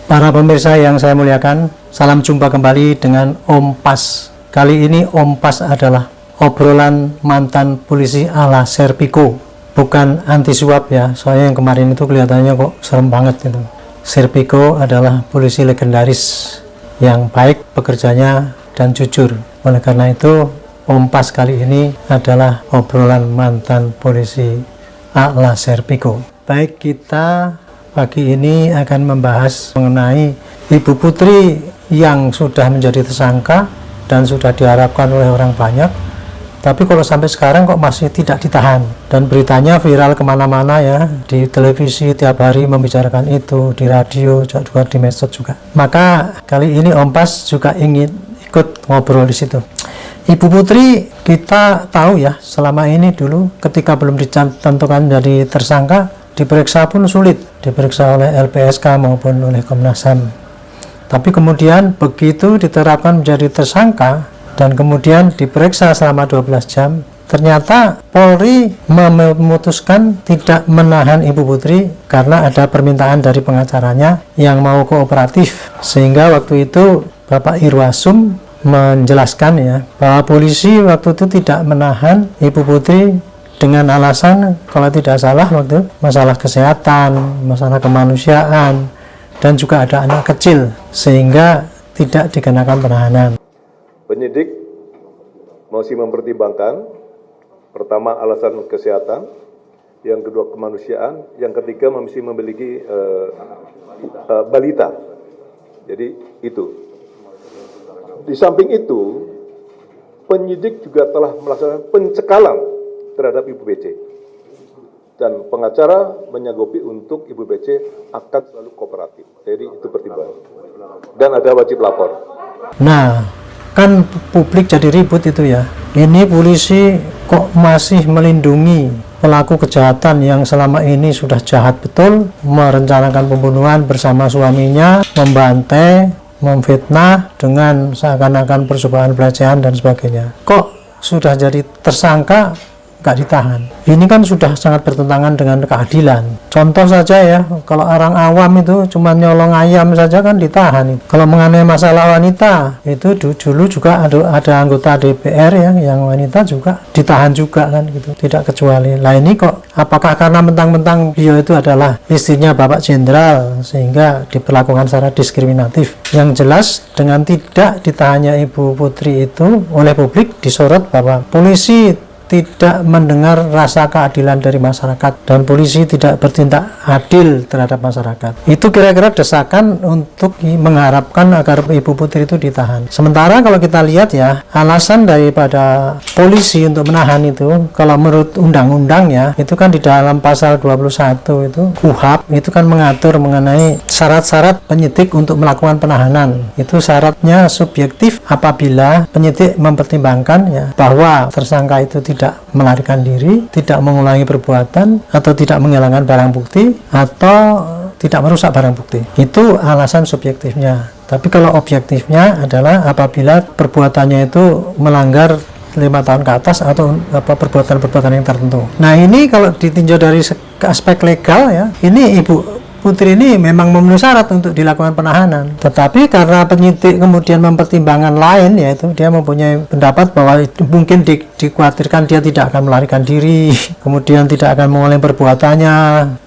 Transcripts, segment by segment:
Para pemirsa yang saya muliakan, salam jumpa kembali dengan Om Pas. Kali ini Om Pas adalah obrolan mantan polisi ala Serpico, bukan anti suap ya. Soalnya yang kemarin itu kelihatannya kok serem banget gitu. Serpico adalah polisi legendaris yang baik pekerjanya dan jujur. Oleh karena itu, Om Pas kali ini adalah obrolan mantan polisi ala Serpico. Baik, kita pagi ini akan membahas mengenai Ibu Putri yang sudah menjadi tersangka dan sudah diharapkan oleh orang banyak, tapi kalau sampai sekarang kok masih tidak ditahan, dan beritanya viral kemana-mana ya, di televisi tiap hari membicarakan itu, di radio juga, di medsos juga. Maka kali ini Om Pas juga ingin ikut ngobrol di situ. Ibu Putri kita tahu ya, selama ini dulu ketika belum ditentukan jadi tersangka, diperiksa pun sulit, diperiksa oleh LPSK maupun oleh Komnas HAM. Tapi kemudian begitu diterapkan menjadi tersangka dan kemudian diperiksa selama 12 jam, ternyata Polri memutuskan tidak menahan Ibu Putri karena ada permintaan dari pengacaranya yang mau kooperatif. Sehingga waktu itu Bapak Irwasum menjelaskan ya, bahwa polisi waktu itu tidak menahan Ibu Putri dengan alasan kalau tidak salah waktu masalah kesehatan, masalah kemanusiaan, dan juga ada anak kecil, sehingga tidak dikenakan penahanan. Penyidik masih mempertimbangkan, pertama alasan kesehatan, yang kedua kemanusiaan, yang ketiga masih memiliki balita. Jadi itu. Di samping itu, penyidik juga telah melaksanakan pencekalan terhadap Ibu BC, dan pengacara menyanggupi untuk Ibu BC akan selalu kooperatif. Jadi itu pertimbangan, dan ada wajib lapor. Nah, kan publik jadi ribut itu ya, ini polisi kok masih melindungi pelaku kejahatan yang selama ini sudah jahat betul, merencanakan pembunuhan bersama suaminya, membantai, memfitnah dengan seakan-akan percobaan pelecehan dan sebagainya. Kok sudah jadi tersangka nggak ditahan? Ini kan sudah sangat bertentangan dengan keadilan. Contoh saja ya, kalau orang awam itu cuma nyolong ayam saja kan ditahan. Kalau mengenai masalah wanita, itu dulu juga ada anggota DPR yang wanita juga ditahan juga kan gitu, tidak kecuali. Nah ini kok apakah karena mentang-mentang beliau itu adalah istrinya Bapak Jenderal sehingga diperlakukan secara diskriminatif? Yang jelas dengan tidak ditahannya Ibu Putri itu oleh publik disorot bahwa polisi tidak mendengar rasa keadilan dari masyarakat dan polisi tidak bertindak adil terhadap masyarakat. Itu kira-kira desakan untuk mengharapkan agar Ibu Putri itu ditahan. Sementara kalau kita lihat ya, alasan daripada polisi untuk menahan itu, kalau menurut undang-undang ya, itu kan di dalam pasal 21 itu KUHP, itu kan mengatur mengenai syarat-syarat penyidik untuk melakukan penahanan. Itu syaratnya subjektif apabila penyidik mempertimbangkan ya, bahwa tersangka itu tidak melarikan diri, tidak mengulangi perbuatan, atau tidak menghilangkan barang bukti, atau tidak merusak barang bukti. Itu alasan subjektifnya. Tapi kalau objektifnya adalah apabila perbuatannya itu melanggar 5 tahun ke atas atau perbuatan-perbuatan yang tertentu. Nah ini kalau ditinjau dari aspek legal ya, ini Ibu Putri ini memang memenuhi syarat untuk dilakukan penahanan. Tetapi karena penyidik kemudian mempertimbangkan lain, yaitu dia mempunyai pendapat bahwa mungkin dikhawatirkan dia tidak akan melarikan diri, kemudian tidak akan mengulangi perbuatannya,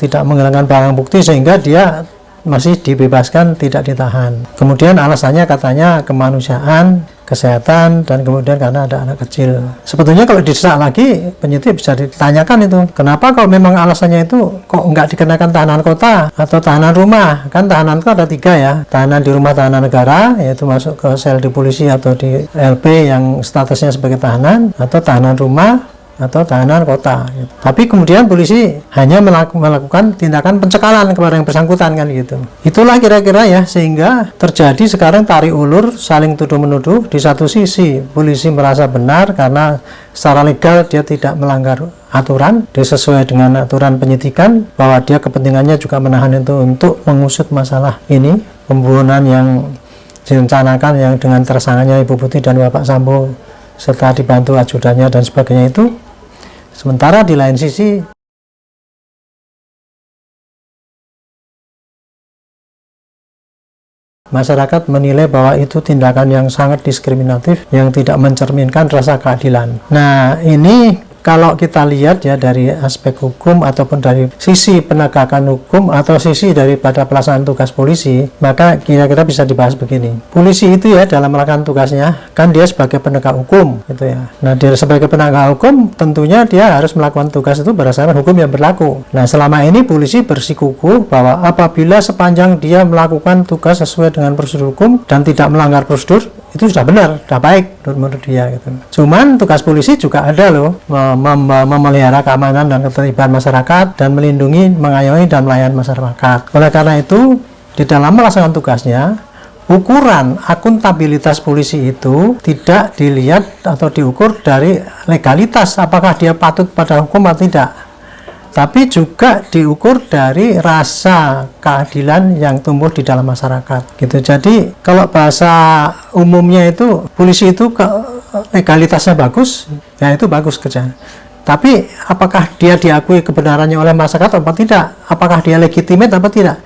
tidak menghilangkan barang bukti, sehingga dia masih dibebaskan, tidak ditahan. Kemudian alasannya katanya kemanusiaan, kesehatan, dan kemudian karena ada anak kecil. Sebetulnya kalau didesak lagi, penyidik bisa ditanyakan itu, kenapa kalau memang alasannya itu kok nggak dikenakan tahanan kota atau tahanan rumah? Kan tahanan itu ada 3 ya, tahanan di rumah tahanan negara, yaitu masuk ke sel di polisi atau di LP yang statusnya sebagai tahanan, atau tahanan rumah, atau tahanan kota gitu. Tapi kemudian polisi hanya melakukan tindakan pencekalan kepada yang bersangkutan kan gitu. Itulah kira-kira ya, sehingga terjadi sekarang tarik ulur, saling tuduh-menuduh. Di satu sisi polisi merasa benar karena secara legal dia tidak melanggar aturan, dia sesuai dengan aturan penyidikan, bahwa dia kepentingannya juga menahan itu untuk mengusut masalah ini, pembunuhan yang direncanakan yang dengan tersangkanya Ibu Putri dan Bapak Sambo serta dibantu ajudannya dan sebagainya itu. Sementara di lain sisi masyarakat menilai bahwa itu tindakan yang sangat diskriminatif yang tidak mencerminkan rasa keadilan. Nah, ini kalau kita lihat ya dari aspek hukum ataupun dari sisi penegakan hukum atau sisi daripada pelaksanaan tugas polisi, maka kira-kira bisa dibahas begini. Polisi itu ya dalam melakukan tugasnya kan dia sebagai penegak hukum gitu ya. Nah, dia sebagai penegak hukum tentunya dia harus melakukan tugas itu berdasarkan hukum yang berlaku. Nah, selama ini polisi bersikukuh bahwa apabila sepanjang dia melakukan tugas sesuai dengan prosedur hukum dan tidak melanggar prosedur, itu sudah benar, sudah baik menurut dia gitu. Cuman tugas polisi juga ada loh, memelihara keamanan dan ketertiban masyarakat dan melindungi, mengayomi dan melayani masyarakat. Oleh karena itu, di dalam melaksanakan tugasnya, ukuran akuntabilitas polisi itu tidak dilihat atau diukur dari legalitas, apakah dia patut pada hukum atau tidak, tapi juga diukur dari rasa keadilan yang tumbuh di dalam masyarakat gitu. Jadi kalau bahasa umumnya itu polisi itu legalitasnya bagus, ya itu bagus kerja. Tapi apakah dia diakui kebenarannya oleh masyarakat atau tidak? Apakah dia legitimate atau tidak?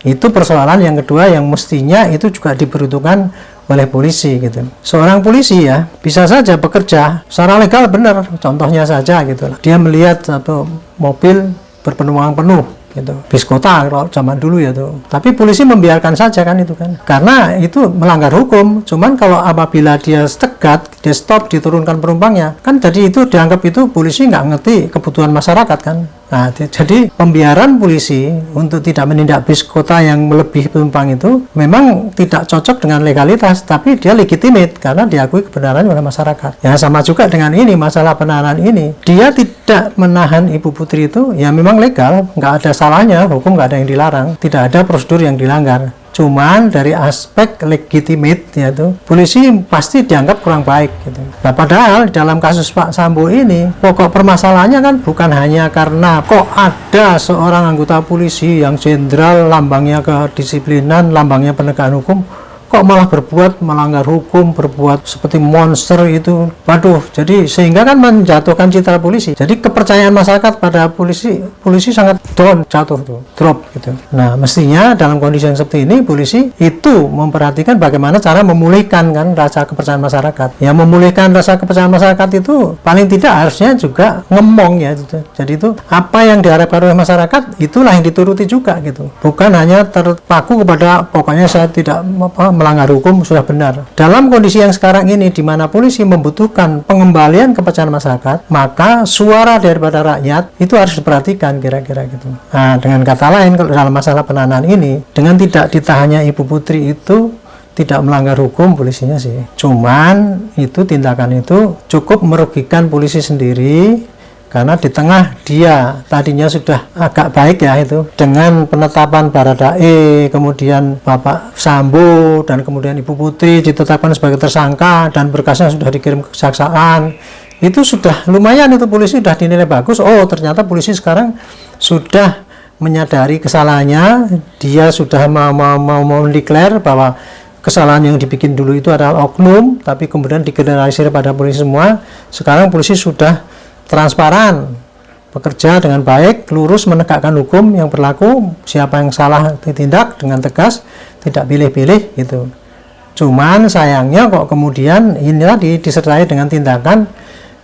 Itu persoalan yang kedua yang mestinya itu juga diperhitungkan oleh polisi gitu. Seorang polisi ya bisa saja bekerja secara legal benar, contohnya saja gitu. Dia melihat satu mobil berpenumpang penuh gitu, bis kota kalau zaman dulu ya tuh. Tapi polisi membiarkan saja kan itu kan, karena itu melanggar hukum. Cuman kalau apabila dia cegat, dia stop, diturunkan penumpangnya, kan jadi itu dianggap itu polisi nggak ngerti kebutuhan masyarakat kan. Nah, jadi pembiaran polisi untuk tidak menindak bis kota yang melebihi penumpang itu memang tidak cocok dengan legalitas, tapi dia legitimate karena diakui kebenarannya oleh masyarakat. Ya sama juga dengan ini, masalah penahanan ini. Dia tidak menahan Ibu Putri itu, ya memang legal, nggak ada salahnya, hukum nggak ada yang dilarang, tidak ada prosedur yang dilanggar. Cuman dari aspek legitimate yaitu polisi pasti dianggap kurang baik gitu. Nah, padahal dalam kasus Pak Sambo ini pokok permasalahannya kan bukan hanya karena kok ada seorang anggota polisi yang jenderal, lambangnya kedisiplinan, lambangnya penegakan hukum, kok malah berbuat melanggar hukum, berbuat seperti monster itu. Waduh, jadi sehingga kan menjatuhkan citra polisi. Jadi kepercayaan masyarakat pada polisi sangat jatuh tuh, drop gitu. Nah, mestinya dalam kondisi yang seperti ini polisi itu memperhatikan bagaimana cara memulihkan kan rasa kepercayaan masyarakat. Ya memulihkan rasa kepercayaan masyarakat itu paling tidak harusnya juga ngemong ya gitu. Jadi itu apa yang diharapkan oleh masyarakat itulah yang dituruti juga gitu. Bukan hanya terpaku kepada pokoknya saya tidak melanggar hukum sudah benar. Dalam kondisi yang sekarang ini di mana polisi membutuhkan pengembalian kepercayaan masyarakat, maka suara daripada rakyat itu harus diperhatikan kira-kira gitu. Nah, dengan kata lain kalau dalam masalah penahanan ini dengan tidak ditahannya Ibu Putri itu tidak melanggar hukum polisinya sih. Cuman itu tindakan itu cukup merugikan polisi sendiri. Karena di tengah dia tadinya sudah agak baik ya itu dengan penetapan Baradae, kemudian Bapak Sambo dan kemudian Ibu Putri ditetapkan sebagai tersangka dan berkasnya sudah dikirim ke kejaksaan, itu sudah lumayan, itu polisi sudah dinilai bagus. Oh ternyata polisi sekarang sudah menyadari kesalahannya, dia sudah mau mendeklar bahwa kesalahan yang dibikin dulu itu adalah oknum, tapi kemudian digeneralisir pada polisi semua. Sekarang polisi sudah transparan, bekerja dengan baik, lurus menegakkan hukum yang berlaku, siapa yang salah ditindak dengan tegas, tidak pilih-pilih gitu. Cuman sayangnya kok kemudian inilah disertai dengan tindakan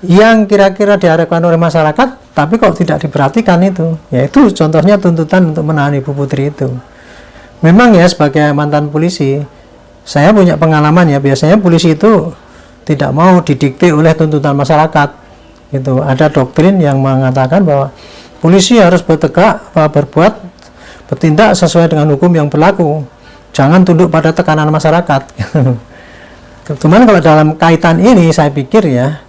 yang kira-kira diharapkan oleh masyarakat, tapi kok tidak diperhatikan itu. Yaitu contohnya tuntutan untuk menahan Ibu Putri itu. Memang ya sebagai mantan polisi, saya punya pengalaman ya, biasanya polisi itu tidak mau didikte oleh tuntutan masyarakat. Gitu. Ada doktrin yang mengatakan bahwa polisi harus bertindak sesuai dengan hukum yang berlaku, jangan tunduk pada tekanan masyarakat. Cuman kalau dalam kaitan ini saya pikir ya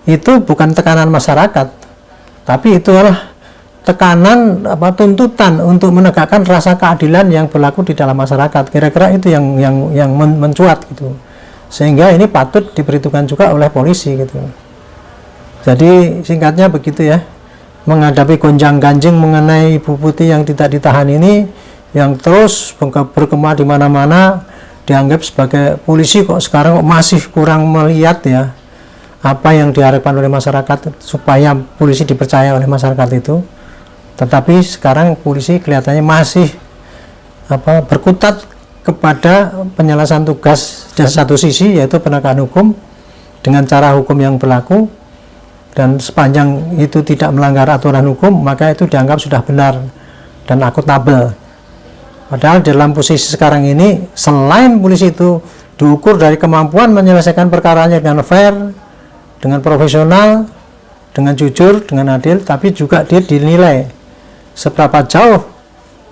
itu bukan tekanan masyarakat, tapi itu adalah tekanan tuntutan untuk menegakkan rasa keadilan yang berlaku di dalam masyarakat. Kira-kira itu yang mencuat gitu, sehingga ini patut diperhitungkan juga oleh polisi gitu. Jadi singkatnya begitu ya, menghadapi gonjang-ganjing mengenai Ibu Putri yang tidak ditahan ini, yang terus berkembang di mana-mana, dianggap sebagai polisi kok sekarang kok masih kurang melihat ya apa yang diharapkan oleh masyarakat supaya polisi dipercaya oleh masyarakat itu. Tetapi sekarang polisi kelihatannya masih berkutat kepada penyelesaian tugas dari satu sisi, yaitu penegakan hukum dengan cara hukum yang berlaku, dan sepanjang itu tidak melanggar aturan hukum maka itu dianggap sudah benar dan akuntabel. Padahal dalam posisi sekarang ini, selain polisi itu diukur dari kemampuan menyelesaikan perkaranya dengan fair, dengan profesional, dengan jujur, dengan adil, tapi juga dia dinilai seberapa jauh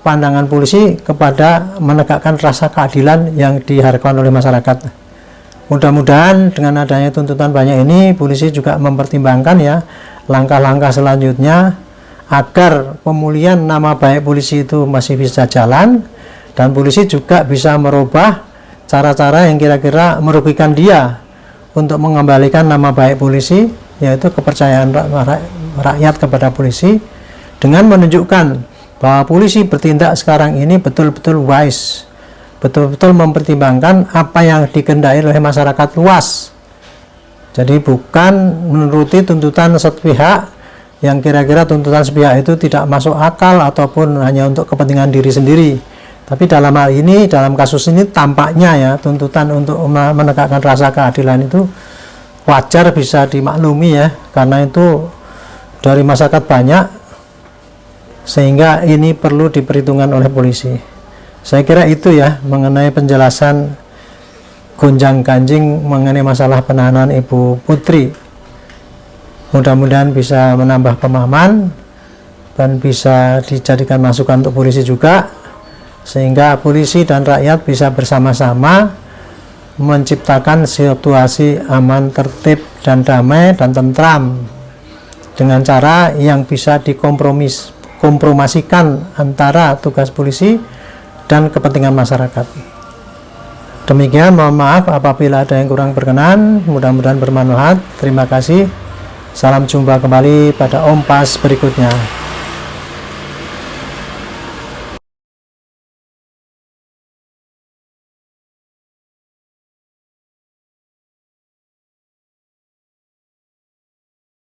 pandangan polisi kepada menegakkan rasa keadilan yang diharapkan oleh masyarakat. Mudah-mudahan dengan adanya tuntutan banyak ini, polisi juga mempertimbangkan ya langkah-langkah selanjutnya agar pemulihan nama baik polisi itu masih bisa jalan, dan polisi juga bisa merubah cara-cara yang kira-kira merugikan dia untuk mengembalikan nama baik polisi, yaitu kepercayaan rakyat kepada polisi, dengan menunjukkan bahwa polisi bertindak sekarang ini betul-betul wise, betul-betul mempertimbangkan apa yang dikehendaki oleh masyarakat luas. Jadi bukan menuruti tuntutan sepihak yang kira-kira tuntutan sepihak itu tidak masuk akal ataupun hanya untuk kepentingan diri sendiri. Tapi dalam hal ini, dalam kasus ini tampaknya ya tuntutan untuk menegakkan rasa keadilan itu wajar, bisa dimaklumi ya, karena itu dari masyarakat banyak, sehingga ini perlu diperhitungkan oleh polisi. Saya kira itu ya mengenai penjelasan gonjang-ganjing mengenai masalah penahanan Ibu Putri. Mudah-mudahan bisa menambah pemahaman dan bisa dijadikan masukan untuk polisi juga, sehingga polisi dan rakyat bisa bersama-sama menciptakan situasi aman, tertib, dan damai dan tentram dengan cara yang bisa dikompromasikan antara tugas polisi dan kepentingan masyarakat. Demikian, mohon maaf apabila ada yang kurang berkenan, mudah-mudahan bermanfaat. Terima kasih. Salam jumpa kembali pada Ompas berikutnya.